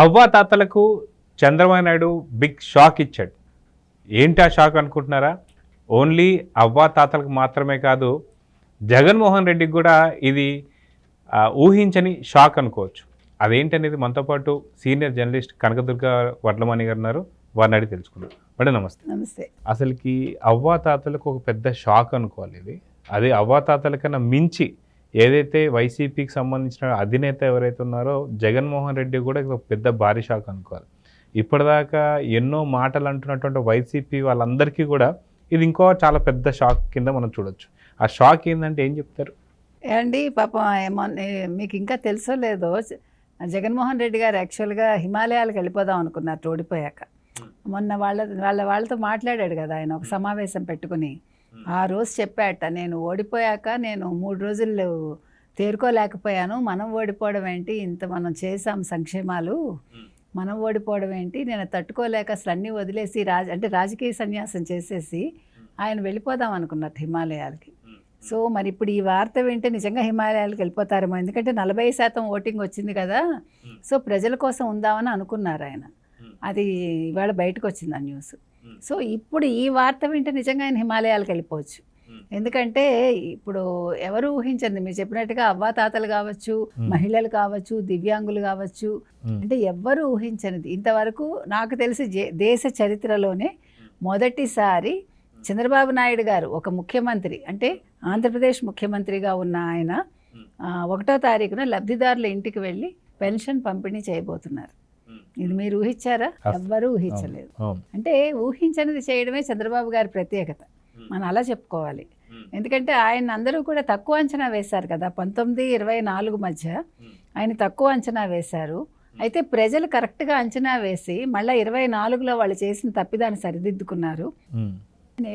అవ్వాతాతలకు Chandrababu Naidu big shock ఇచ్చాడు. ఏంటి ఆ షాక్ అనుకుంటున్నారా? ఓన్లీ అవ్వాతాతలకు మాత్రమే కాదు, జగన్మోహన్ రెడ్డికి కూడా ఇది ఊహించని షాక్ అనుకోవచ్చు. అదేంటనేది మనతో పాటు సీనియర్ జర్నలిస్ట్ కనకదుర్గ వడ్లమణి గారు ఉన్నారు. వారిని అడిగి తెలుసుకుందాం. మేడం నమస్తే. నమస్తే. అసలుకి అవ్వాతాతలకు ఒక పెద్ద షాక్ అనుకోవాలి ఇది. అదే అవ్వాతాతల కన్నా మించి ఏదైతే వైసీపీకి సంబంధించిన అధినేత ఎవరైతే ఉన్నారో జగన్మోహన్ రెడ్డి కూడా ఒక పెద్ద భారీ షాక్ అనుకోవాలి. ఇప్పటిదాకా ఎన్నో మాటలు అంటున్నటువంటి వైసీపీ వాళ్ళందరికీ కూడా ఇది ఇంకో చాలా పెద్ద షాక్ కింద మనం చూడొచ్చు. ఆ షాక్ ఏంటంటే ఏం చెప్తారు? ఏమండి పాపం మీకు ఇంకా తెలుసో లేదో, జగన్మోహన్ రెడ్డి గారు యాక్చువల్గా హిమాలయాలకు వెళ్ళిపోదాం అనుకున్నారు ఓడిపోయాక. మొన్న వాళ్ళతో మాట్లాడాడు కదా ఆయన, ఒక సమావేశం పెట్టుకుని ఆ రోజు చెప్పాట, నేను ఓడిపోయాక నేను 3 రోజులు తేరుకోలేకపోయాను. మనం ఓడిపోవడం ఏంటి, ఇంత మనం చేసాం సంక్షేమాలు, మనం ఓడిపోవడం ఏంటి, నేను తట్టుకోలేక అసలు అన్నీ వదిలేసి రాజకీయ సన్యాసం చేసేసి ఆయన వెళ్ళిపోదాం అనుకున్నారు హిమాలయాలకి. సో మరి ఇప్పుడు ఈ వార్త వింటే నిజంగా హిమాలయాలకు వెళ్ళిపోతారేమో, ఎందుకంటే 40% ఓటింగ్ వచ్చింది కదా, సో ప్రజల కోసం ఉందామని అనుకున్నారు ఆయన. అది ఇవాళ బయటకు వచ్చింది ఆ న్యూస్. సో ఇప్పుడు ఈ వార్త వింటే నిజంగా ఆయన హిమాలయాలకు వెళ్ళిపోవచ్చు. ఎందుకంటే ఇప్పుడు ఎవరు ఊహించండి, మీరు చెప్పినట్టుగా అవ్వాతాతలు కావచ్చు, మహిళలు కావచ్చు, దివ్యాంగులు కావచ్చు, అంటే ఎవ్వరూ ఊహించనిది ఇంతవరకు నాకు తెలిసి దేశ చరిత్రలోనే మొదటిసారి చంద్రబాబు నాయుడు గారు ఒక ముఖ్యమంత్రి, అంటే ఆంధ్రప్రదేశ్ ముఖ్యమంత్రిగా ఉన్న ఆయన 1వ తారీఖున లబ్ధిదారుల ఇంటికి వెళ్ళి పెన్షన్ పంపిణీ చేయబోతున్నారు. ఇది మీరు ఊహించారా? ఎవ్వరూ ఊహించలేదు. అంటే ఊహించనిది చేయడమే చంద్రబాబు గారి ప్రత్యేకత, మనం అలా చెప్పుకోవాలి. ఎందుకంటే ఆయన అందరూ కూడా తక్కువ అంచనా వేశారు కదా, 19-24 మధ్య ఆయన తక్కువ అంచనా వేశారు. అయితే ప్రజలు కరెక్ట్గా అంచనా వేసి మళ్ళీ 24లో వాళ్ళు చేసిన తప్పిదాన్ని సరిదిద్దుకున్నారు.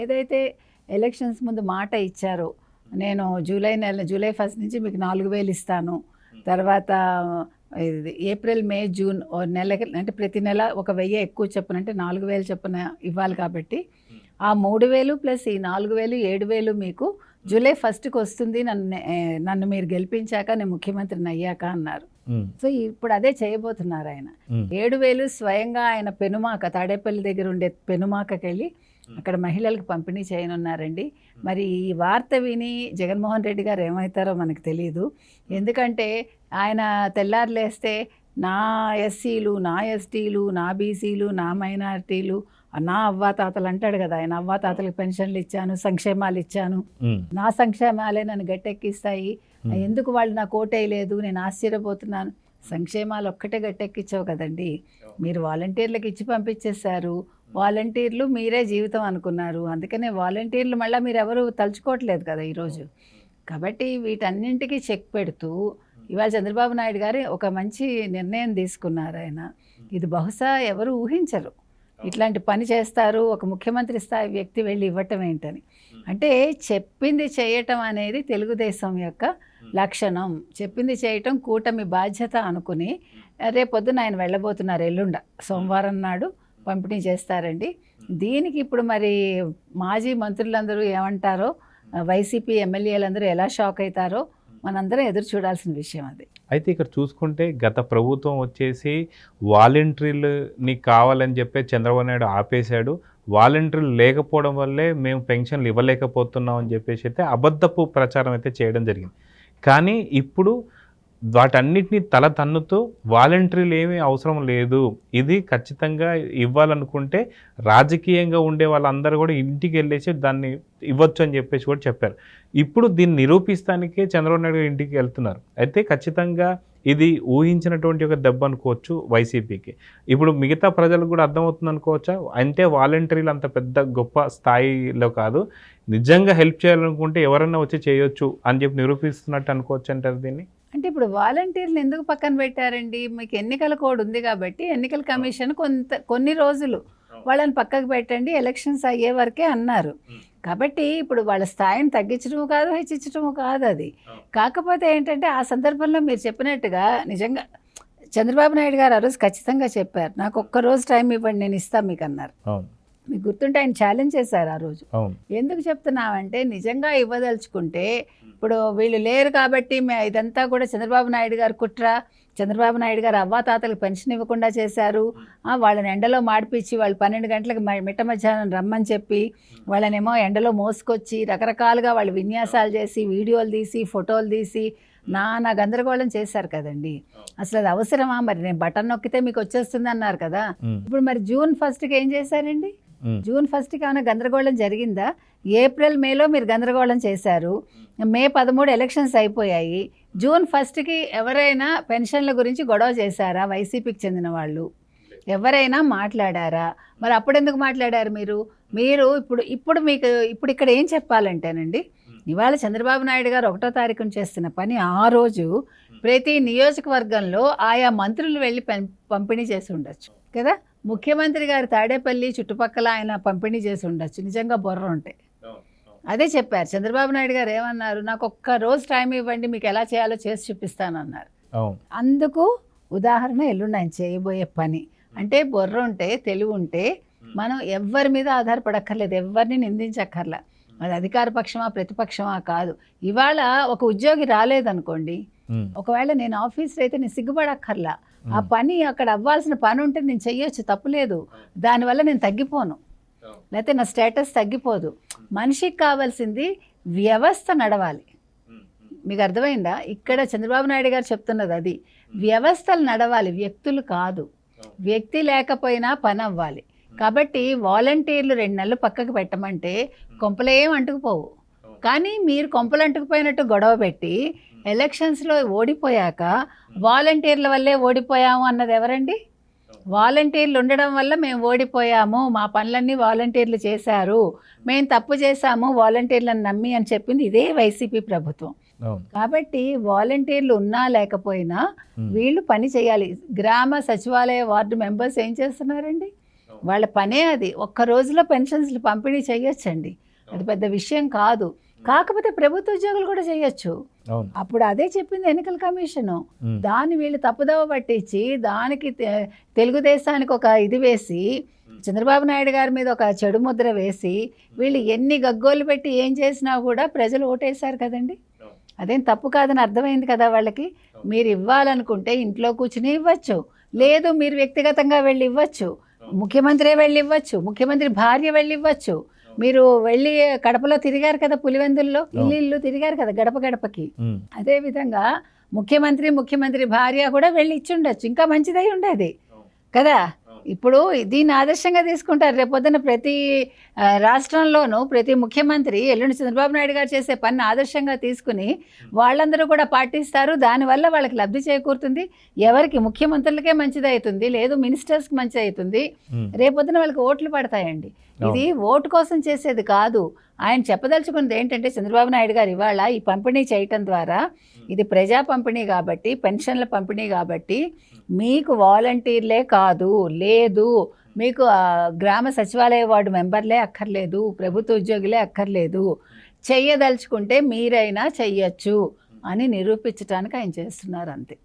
ఏదైతే ఎలక్షన్స్ ముందు మాట ఇచ్చారో, నేను జూలై 1 నుంచి మీకు 4,000 ఇస్తాను, తర్వాత ఏప్రిల్ మే జూన్ నెలకి, అంటే ప్రతి నెల 1,000 ఎక్కువ చొప్పున, అంటే 4,000 చొప్పున ఇవ్వాలి. కాబట్టి ఆ 3,000 ప్లస్ ఈ 4,000 7,000 మీకు జూలై 1కి వస్తుంది, నన్ను మీరు గెలిపించాక, నేను ముఖ్యమంత్రిని అయ్యాక అన్నారు. సో ఇప్పుడు అదే చేయబోతున్నారు ఆయన. 7,000 స్వయంగా ఆయన పెనుమాక, తాడేపల్లి దగ్గర ఉండే పెనుమాకకి వెళ్ళి అక్కడ మహిళలకు పంపిణీ చేయనున్నారండి. మరి ఈ వార్త విని జగన్మోహన్ రెడ్డి గారు ఏమవుతారో మనకు తెలియదు. ఎందుకంటే ఆయన తెల్లారులేస్తే నా ఎస్సీలు, నా ఎస్టీలు, నా బీసీలు, నా మైనారిటీలు, నా అవ్వాతాతలు అంటాడు కదా ఆయన. అవ్వాతాతలకు పెన్షన్లు ఇచ్చాను, సంక్షేమాలు ఇచ్చాను, నా సంక్షేమాలే నన్ను గట్టెక్కిస్తాయి, ఎందుకు వాళ్ళు నాకు ఓటేయలేదు, నేను ఆశ్చర్యపోతున్నాను. సంక్షేమాలు ఒక్కటే గట్టెక్కించావు కదండి, మీరు వాలంటీర్లకు ఇచ్చి పంపించేశారు. వాలంటీర్లు మీరే జీవితం అనుకున్నారు, అందుకనే వాలంటీర్లు మళ్ళీ మీరు ఎవరు తలుచుకోవట్లేదు కదా ఈరోజు. కాబట్టి వీటన్నింటికి చెక్ పెడుతూ ఇవాళ చంద్రబాబు నాయుడు గారు ఒక మంచి నిర్ణయం తీసుకున్నారు ఆయన. ఇది బహుశా ఎవరు ఊహించరు, ఇట్లాంటి పని చేస్తారు ఒక ముఖ్యమంత్రి స్థాయి వ్యక్తి వెళ్ళి ఇవ్వటం ఏంటని. అంటే చెప్పింది చేయటం అనేది తెలుగుదేశం యొక్క లక్షణం. చెప్పింది చేయటం కూటమి బాధ్యత అనుకుని రేపొద్దున ఆయన వెళ్ళబోతున్నారు. ఎల్లుండ సోమవారం నాడు పంపిణీ చేస్తారండి. దీనికి ఇప్పుడు మరి మాజీ మంత్రులందరూ ఏమంటారో, వైసీపీ ఎమ్మెల్యేలందరూ ఎలా షాక్ అవుతారో మనందరం ఎదురు చూడాల్సిన విషయం అది. అయితే ఇక్కడ చూసుకుంటే గత ప్రభుత్వం వచ్చేసి వాలంటీర్లని కావాలని చెప్పి చంద్రబాబు నాయుడు ఆపేశాడు. వాలంటీర్లు లేకపోవడం వల్లే మేము పెన్షన్లు ఇవ్వలేకపోతున్నాం అని చెప్పేసి అయితే అబద్ధపు ప్రచారం అయితే చేయడం జరిగింది. కానీ ఇప్పుడు వాటన్నిటిని తల తన్నుతూ వాలంటీర్లు ఏమీ అవసరం లేదు, ఇది ఖచ్చితంగా ఇవ్వాలనుకుంటే రాజకీయంగా ఉండే వాళ్ళందరూ కూడా ఇంటికి వెళ్ళేసి దాన్ని ఇవ్వచ్చు అని చెప్పేసి కూడా చెప్పారు. ఇప్పుడు దీన్ని నిరూపిస్తానికే చంద్రబాబు నాయుడు ఇంటికి వెళ్తున్నారు. అయితే ఖచ్చితంగా ఇది ఊహించినటువంటి ఒక దెబ్బ అనుకోవచ్చు వైసీపీకి. ఇప్పుడు మిగతా ప్రజలకు కూడా అర్థమవుతుంది అనుకోవచ్చా, అంటే వాలంటీర్లు అంత పెద్ద గొప్ప స్థాయిలో కాదు, నిజంగా హెల్ప్ చేయాలనుకుంటే ఎవరన్నా వచ్చి చేయొచ్చు అని చెప్పి నిరూపిస్తున్నట్టు అనుకోవచ్చు అంటారు దీన్ని. అంటే ఇప్పుడు వాలంటీర్లు ఎందుకు పక్కన పెట్టారండి? మీకు ఎన్నికల కోడ్ ఉంది కాబట్టి ఎన్నికల కమిషన్ కొన్ని రోజులు వాళ్ళని పక్కకు పెట్టండి, ఎలక్షన్స్ అయ్యే వరకే అన్నారు. కాబట్టి ఇప్పుడు వాళ్ళ స్థాయిని తగ్గించడము కాదు, హెచ్చించడము కాదు అది. కాకపోతే ఏంటంటే ఆ సందర్భంలో మీరు చెప్పినట్టుగా నిజంగా చంద్రబాబు నాయుడు గారు ఆ రోజు ఖచ్చితంగా చెప్పారు, నాకు ఒక్కరోజు టైం ఇవ్వండి నేను ఇస్తాను మీకు అన్నారు. మీకు గుర్తుంటే ఆయన ఛాలెంజ్ చేశారు ఆ రోజు. ఎందుకు చెప్తున్నామంటే నిజంగా ఇవ్వదలుచుకుంటే, ఇప్పుడు వీళ్ళు లేరు కాబట్టి ఇదంతా కూడా చంద్రబాబు నాయుడు గారు కుట్ర, చంద్రబాబు నాయుడు గారు అవ్వాతాతలకు పెన్షన్ ఇవ్వకుండా చేశారు. వాళ్ళని ఎండలో మాడిపించి వాళ్ళు 12 గంటలకు మిట్ట మధ్యాహ్నం రమ్మని చెప్పి వాళ్ళనేమో ఎండలో మోసుకొచ్చి రకరకాలుగా వాళ్ళు విన్యాసాలు చేసి వీడియోలు తీసి ఫోటోలు తీసి నానా గందరగోళం చేశారు కదండి. అసలు అది అవసరమా? మరి నేను బటన్ నొక్కితే మీకు వచ్చేస్తుంది అన్నారు కదా. ఇప్పుడు మరి జూన్ 1కి ఏం చేశారండి? జూన్ 1కి ఏమైనా గందరగోళం జరిగిందా? ఏప్రిల్ మేలో మీరు గందరగోళం చేశారు. మే 13 ఎలక్షన్స్ అయిపోయాయి. జూన్ 1కి ఎవరైనా పెన్షన్ల గురించి గొడవ చేశారా? వైసీపీకి చెందిన వాళ్ళు ఎవరైనా మాట్లాడారా? మరి అప్పుడెందుకు మాట్లాడారు మీరు ఇప్పుడు మీకు ఇక్కడ ఏం చెప్పాలంటేనండి, ఇవాళ చంద్రబాబు నాయుడు గారు 1వ తారీఖున చేస్తున్న పని ఆ రోజు ప్రతి నియోజకవర్గంలో ఆయా మంత్రులు వెళ్ళి పంపిణీ చేసి ఉండొచ్చు కదా. ముఖ్యమంత్రి గారు తాడేపల్లి చుట్టుపక్కల ఆయన పంపిణీ చేసి ఉండొచ్చు నిజంగా బుర్ర ఉంటే. అదే చెప్పారు చంద్రబాబు నాయుడు గారు. ఏమన్నారు? నాకు ఒక్క రోజు టైం ఇవ్వండి, మీకు ఎలా చేయాలో చేసి చూపిస్తానన్నారు. అందుకు ఉదాహరణ ఎల్లుండి ఆయన చేయబోయే పని. అంటే బుర్ర ఉంటే, తెలివి ఉంటే మనం ఎవరి మీద ఆధారపడక్కర్లేదు, ఎవరిని నిందించక్కర్లా. అది అధికార పక్షమా ప్రతిపక్షమా కాదు. ఇవాళ ఒక ఉద్యోగి రాలేదనుకోండి, ఒకవేళ నేను ఆఫీసర్ అయితే నేను సిగ్గుపడక్కర్లా. ఆ పని అక్కడ అవ్వాల్సిన పని ఉంటే నేను చెయ్యొచ్చు, తప్పులేదు. దానివల్ల నేను తగ్గిపోను, లేకపోతే నా స్టేటస్ తగ్గిపోదు. మనిషికి కావాల్సింది వ్యవస్థ నడవాలి. మీకు అర్థమైందా? ఇక్కడ చంద్రబాబు నాయుడు గారు చెప్తున్నది అది. వ్యవస్థలు నడవాలి, వ్యక్తులు కాదు. వ్యక్తి లేకపోయినా పని అవ్వాలి. కాబట్టి వాలంటీర్లు 2 నెలలు పక్కకు పెట్టమంటే కొంపలేం అంటుకుపోవు. కానీ మీరు కొంపలు అంటుకుపోయినట్టు గొడవ పెట్టి ఎలక్షన్స్లో ఓడిపోయాక వాలంటీర్ల వల్లే ఓడిపోయాము అన్నది ఎవరండి? వాలంటీర్లు ఉండడం వల్ల మేము ఓడిపోయాము, మా పనులన్నీ వాలంటీర్లు చేశారు, మేము తప్పు చేశాము వాలంటీర్లను నమ్మి అని చెప్పింది ఇదే వైసీపీ ప్రభుత్వం. కాబట్టి వాలంటీర్లు ఉన్నా లేకపోయినా వీళ్ళు పని చేయాలి. గ్రామ సచివాలయ వార్డు మెంబర్స్ ఏం చేస్తున్నారండి? వాళ్ళ పనే అది. ఒక్క రోజులో పెన్షన్స్లు పంపిణీ చేయొచ్చండి, అది పెద్ద విషయం కాదు. కాకపోతే ప్రభుత్వ ఉద్యోగులు కూడా చేయొచ్చు. అప్పుడు అదే చెప్పింది ఎన్నికల కమిషను. దాన్ని వీళ్ళు తప్పుదోవ పట్టించి దానికి తెలుగుదేశానికి ఒక ఇది వేసి, చంద్రబాబు నాయుడు గారి మీద ఒక చెడు ముద్ర వేసి వీళ్ళు ఎన్ని గగ్గోలు పెట్టి ఏం చేసినా కూడా ప్రజలు ఓటేశారు కదండి. అదేం తప్పు కాదని అర్థమైంది కదా వాళ్ళకి. మీరు ఇవ్వాలనుకుంటే ఇంట్లో కూర్చుని ఇవ్వచ్చు, లేదు మీరు వ్యక్తిగతంగా వెళ్ళి ఇవ్వచ్చు, ముఖ్యమంత్రి వెళ్ళి ఇవ్వచ్చు, ముఖ్యమంత్రి భార్య వెళ్ళి ఇవ్వచ్చు. మీరు వెళ్ళి కడపలో తిరిగారు కదా, పులివెందుల్లో ఇల్లు తిరిగారు కదా గడప గడపకి. అదేవిధంగా ముఖ్యమంత్రి భార్య కూడా వెళ్ళి ఇచ్చి ఉండొచ్చు, ఇంకా మంచిదై ఉండేది కదా. ఇప్పుడు దీన్ని ఆదర్శంగా తీసుకుంటారు. రేపొద్దున ప్రతి రాష్ట్రంలోనూ ప్రతి ముఖ్యమంత్రి ఎల్లుండి చంద్రబాబు నాయుడు గారు చేసే పని ఆదర్శంగా తీసుకుని వాళ్ళందరూ కూడా పాటిస్తారు. దానివల్ల వాళ్ళకి లబ్ధి చేకూరుతుంది. ఎవరికి? ముఖ్యమంత్రులకే మంచిది అవుతుంది, లేదు మినిస్టర్స్కి మంచిది అవుతుంది. రేపొద్దున వాళ్ళకి ఓట్లు పడతాయండి. ఇది ఓటు కోసం చేసేది కాదు. ఆయన చెప్పదలుచుకున్నది ఏంటంటే, చంద్రబాబు నాయుడు గారు ఇవాళ ఈ పంపిణీ చేయటం ద్వారా ఇది ప్రజా పంపిణీ కాబట్టి, పెన్షన్ల పంపిణీ కాబట్టి మీకు వాలంటీర్లే కాదు, లేదు మీకు గ్రామ సచివాలయ వార్డు మెంబర్లే అక్కర్లేదు, ప్రభుత్వ ఉద్యోగులే అక్కర్లేదు, చెయ్యదలుచుకుంటే మీరైనా చెయ్యొచ్చు అని నిరూపించడానికి ఆయన చేస్తున్నారు అంతే.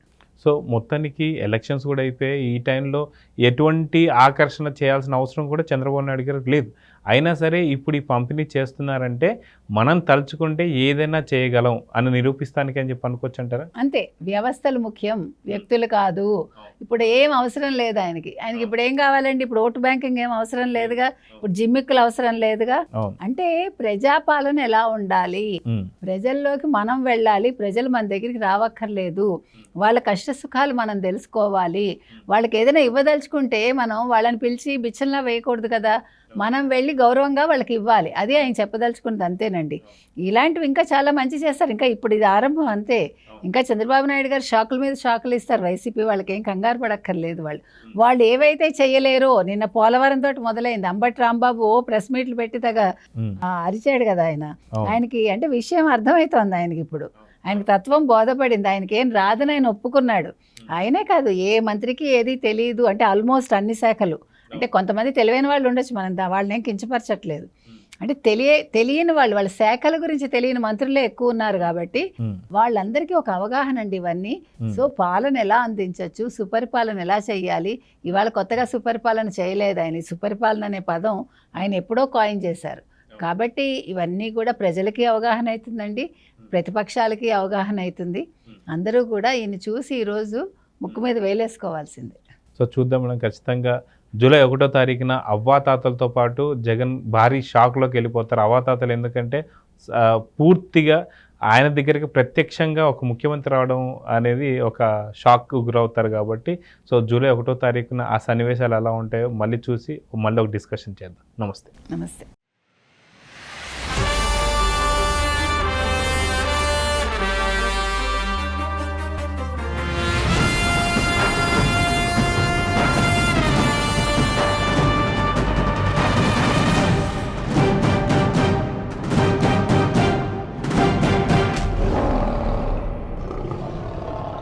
సో మొత్తానికి ఎలక్షన్స్ కూడా అయిపోయాయి. ఈ టైంలో ఎటువంటి ఆకర్షణ చేయాల్సిన అవసరం కూడా చంద్రబాబు నాయుడు గారికి లేదు. అయినా సరే ఇప్పుడు ఈ పంపిణీ చేస్తున్నారంటే మనం తలుచుకుంటే ఏదైనా చేయగలం అని నిరూపిస్తానికి అని చెప్పి అనుకోవచ్చు అంటారా? అంతే. వ్యవస్థలు ముఖ్యం, వ్యక్తులు కాదు. ఇప్పుడు ఏం అవసరం లేదు ఆయనకి ఇప్పుడు ఏం కావాలండి? ఇప్పుడు ఓటు బ్యాంకింగ్ ఏం అవసరం లేదుగా, ఇప్పుడు జిమ్మిక్కులు అవసరం లేదుగా. అంటే ప్రజాపాలన ఎలా ఉండాలి, ప్రజల్లోకి మనం వెళ్ళాలి, ప్రజలు మన దగ్గరికి రావక్కర్లేదు, వాళ్ళ కష్ట సుఖాలు మనం తెలుసుకోవాలి. వాళ్ళకి ఏదైనా ఇవ్వదలుచుకుంటే మనం వాళ్ళని పిలిచి బిచ్చంలా వేయకూడదు కదా, మనం వెళ్ళి గౌరవంగా వాళ్ళకి ఇవ్వాలి. అది ఆయన చెప్పదలుచుకున్నది అంతేనండి. ఇలాంటివి ఇంకా చాలా మంచి చేస్తారు. ఇంకా ఇప్పుడు ఇది ఆరంభం అంతే. ఇంకా చంద్రబాబు నాయుడు గారు షాకుల మీద షాకులు ఇస్తారు. వైసీపీ వాళ్ళకి ఏం కంగారు పడక్కర్లేదు. వాళ్ళు ఏవైతే చేయలేరో, నిన్న పోలవరం తోటి మొదలైంది. అంబటి రాంబాబు ప్రెస్ మీట్లు పెట్టి అరిచాడు కదా ఆయన. ఆయనకి అంటే విషయం అర్థమవుతోంది ఆయనకి. ఇప్పుడు ఆయనకి తత్వం బోధపడింది. ఆయనకి ఏం రాదని ఆయన ఒప్పుకున్నాడు. ఆయనే కాదు, ఏ మంత్రికి ఏది తెలియదు అంటే ఆల్మోస్ట్ అన్ని శాఖలు. అంటే కొంతమంది తెలివైన వాళ్ళు ఉండొచ్చు, మనం వాళ్ళని ఏం కించపరచట్లేదు. అంటే తెలియని వాళ్ళ శాఖల గురించి తెలియని మంత్రులే ఎక్కువ ఉన్నారు కాబట్టి వాళ్ళందరికీ ఒక అవగాహన అండి ఇవన్నీ. సో పాలన ఎలా అందించవచ్చు, సుపరిపాలన ఎలా చేయాలి. ఇవాళ కొత్తగా సుపరిపాలన చేయలేదు ఆయన. సుపరిపాలన అనే పదం ఆయన ఎప్పుడో కాయిన్ చేశారు. కాబట్టి ఇవన్నీ కూడా ప్రజలకి అవగాహన అవుతుందండి, ప్రతిపక్షాలకి అవగాహన అవుతుంది. అందరూ కూడా ఈయన చూసి ఈరోజు ముక్కు మీద వేలేసుకోవాల్సిందే. సో చూద్దాం మేడం, ఖచ్చితంగా జూలై 1వ తారీఖున అవ్వాతాతలతో పాటు జగన్ భారీ షాక్లోకి వెళ్ళిపోతారు. అవ్వాతాతలు ఎందుకంటే పూర్తిగా ఆయన దగ్గరికి ప్రత్యక్షంగా ఒక ముఖ్యమంత్రి రావడం అనేది ఒక షాక్కు గురవుతారు కాబట్టి, సో జూలై 1వ తారీఖున ఆ సన్నివేశాలు ఎలా ఉంటాయో మళ్ళీ చూసి మళ్ళీ ఒక డిస్కషన్ చేద్దాం. నమస్తే. నమస్తే.